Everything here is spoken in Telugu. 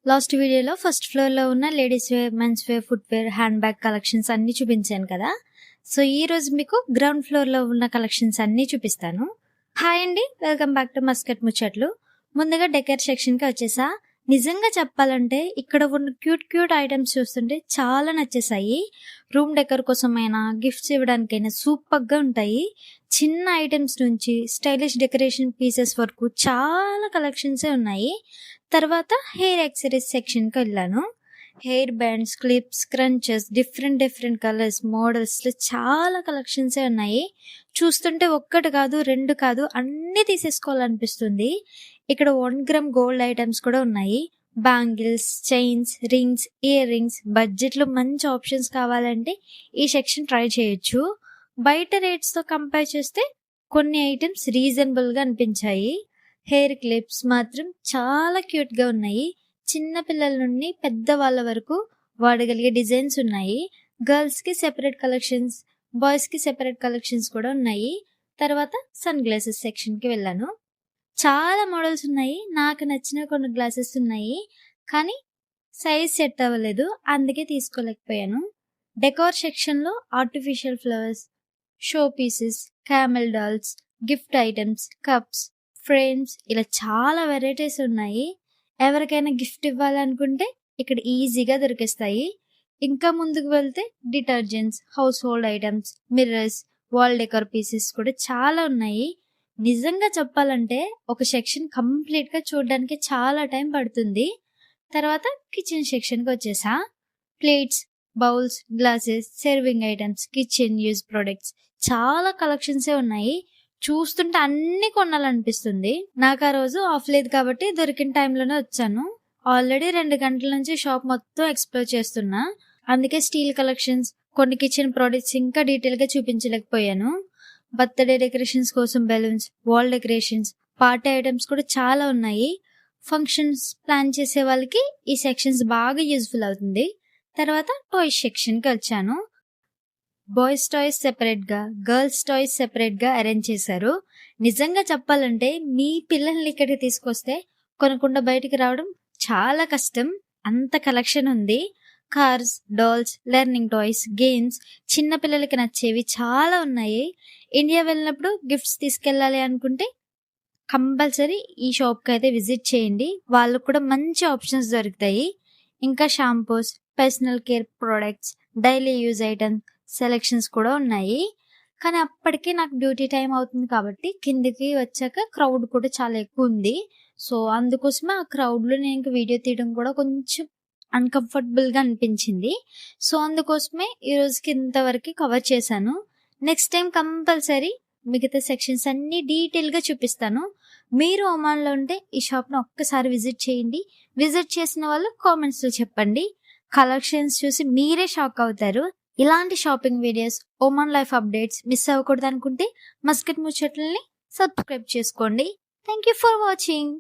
లాస్ట్ వీడియోలో ఫస్ట్ ఫ్లోర్‌లో ఉన్న ladies wear, men's wear, footwear, hand bag collections అన్నీ చూపించాను కదా! సో, ఈరోజు మీకు గ్రౌండ్ ఫ్లోర్‌లో ఉన్న కలెక్షన్స్ అన్నీ చూపిస్తాను. హాయ్ అండి. వెల్కమ్ బ్యాక్ టు మస్కట్ ముచ్చట్లు. ముందుగా డెకర్ సెక్షన్‌కి వచ్చేసా. నిజంగా చెప్పాలంటే ఇక్కడ ఉన్న క్యూట్ ఐటెమ్స్ చూస్తుంటే చాలా నచ్చేసాయి. రూమ్ డెకర్ కోసమైనా, గిఫ్ట్స్ ఇవ్వడానికైనా సూపర్‌గా ఉంటాయి. చిన్న ఐటెమ్స్ నుంచి స్టైలిష్ డెకరేషన్ పీసెస్ వరకు చాలా కలెక్షన్సే ఉన్నాయి. తర్వాత హెయిర్ యాక్సెసరీస్ సెక్షన్‌కి వెళ్ళాను. Hair bands, clips, crunches, different colours, మోడల్స్‌లో చాలా కలెక్షన్సే ఉన్నాయి. చూస్తుంటే ఒక్కటి కాదు, 2 కాదు అన్నీ తీసేసుకోవాలనిపిస్తుంది. ఇక్కడ 1 గ్రామ్ గోల్డ్ ఐటమ్స్ కూడా ఉన్నాయి. Bangles, chains, rings, ear rings, బడ్జెట్లో మంచి ఆప్షన్స్ కావాలంటే ఈ సెక్షన్ ట్రై చేయొచ్చు. బయట రేట్స్తో కంపేర్ చేస్తే కొన్ని ఐటమ్స్ రీజనబుల్గా అనిపించాయి. హెయిర్ క్లిప్స్ మాత్రం చాలా క్యూట్గా ఉన్నాయి. చిన్న పిల్లల నుండి పెద్దవాళ్ళ వరకు వాడగలిగే డిజైన్స్ ఉన్నాయి. గర్ల్స్కి సెపరేట్ కలెక్షన్స్, బాయ్స్కి సెపరేట్ కలెక్షన్స్ కూడా ఉన్నాయి. తర్వాత సన్ గ్లాసెస్ సెక్షన్కి వెళ్ళాను. చాలా మోడల్స్ ఉన్నాయి. నాకు నచ్చిన కొన్ని గ్లాసెస్ ఉన్నాయి, కానీ సైజ్ సెట్ అవ్వలేదు, అందుకే తీసుకోలేకపోయాను. డెకార్ సెక్షన్లో artificial flowers, show pieces, camel dolls, gift items, cups, frames ఇలా చాలా వెరైటీస్ ఉన్నాయి. ఎవరికైనా గిఫ్ట్ ఇవ్వాలనుకుంటే ఇక్కడ ఈజీగా దొరికేస్తాయి. ఇంకా ముందుకు వెళ్తే detergents, house hold items, mirrors, wall decor pieces కూడా చాలా ఉన్నాయి. నిజంగా చెప్పాలంటే ఒక సెక్షన్ కంప్లీట్గా చూడడానికి చాలా టైం పడుతుంది. తర్వాత కిచెన్ సెక్షన్కి వచ్చేసా. Plates, bowls, glasses, serving items, kitchen use products చాలా కలెక్షన్సే ఉన్నాయి. చూస్తుంటే అన్ని కొనాలనిపిస్తుంది. నాకు ఆ రోజు ఆఫ్ లేదు కాబట్టి దొరికిన టైంలోనే వచ్చాను. ఆల్రెడీ 2 గంటల నుంచి షాప్ మొత్తం ఎక్స్ప్లోర్ చేస్తున్నా. అందుకే స్టీల్ కలెక్షన్స్, కొన్ని కిచెన్ ప్రొడక్ట్స్ ఇంకా డీటెయిల్గా చూపించలేకపోయాను. బర్త్డే డెకరేషన్స్ కోసం balloons, wall decorations, party items కూడా చాలా ఉన్నాయి. ఫంక్షన్స్ ప్లాన్ చేసే వాళ్ళకి ఈ సెక్షన్స్ బాగా యూజ్ఫుల్ అవుతుంది. తర్వాత టాయ్స్ సెక్షన్కి వచ్చాను. బాయ్స్ టాయ్స్ సెపరేట్గా, గర్ల్స్ టాయ్స్ సెపరేట్గా అరేంజ్ చేశారు. నిజంగా చెప్పాలంటే మీ పిల్లల్ని ఇక్కడికి తీసుకొస్తే కొనకుండా బయటికి రావడం చాలా కష్టం, అంత కలెక్షన్ ఉంది. Cars, dolls, learning toys, games, చిన్న పిల్లలకి నచ్చేవి చాలా ఉన్నాయి. ఇండియా వెళ్ళినప్పుడు గిఫ్ట్స్ తీసుకెళ్ళాలి అనుకుంటే కంపల్సరీ ఈ షాప్కి అయితే విజిట్ చేయండి. వాళ్ళకు కూడా మంచి ఆప్షన్స్ దొరుకుతాయి. ఇంకా shampoos, personal care products, daily use items selections కూడా ఉన్నాయి. కానీ అప్పటికి నాకు డ్యూటీ టైం అవుతుంది కాబట్టి కిందికి వచ్చాక క్రౌడ్ కూడా చాలా ఎక్కువ ఉంది. సో అందుకోసమే ఆ క్రౌడ్లో నేను ఇంకా వీడియో తీయడం కూడా కొంచెం అన్కంఫర్టబుల్గా అనిపించింది. సో అందుకోసమే ఈ రోజుకి ఇంతవరకు కవర్ చేశాను. నెక్స్ట్ టైం కంపల్సరీ మిగతా సెక్షన్స్ అన్ని డీటెయిల్గా చూపిస్తాను. మీరు ఒమాన్లో ఉంటే ఈ షాప్ను ఒక్కసారి విజిట్ చేయండి. విజిట్ చేసిన వాళ్ళు కామెంట్స్లో చెప్పండి. కలెక్షన్స్ చూసి మీరే షాక్ అవుతారు. ఇలాంటి shopping videos, Oman life updates miss అవ్వకూడదు అనుకుంటే మస్కట్ ముచ్చట్లని సబ్స్క్రైబ్ చేసుకోండి. Thank you for watching.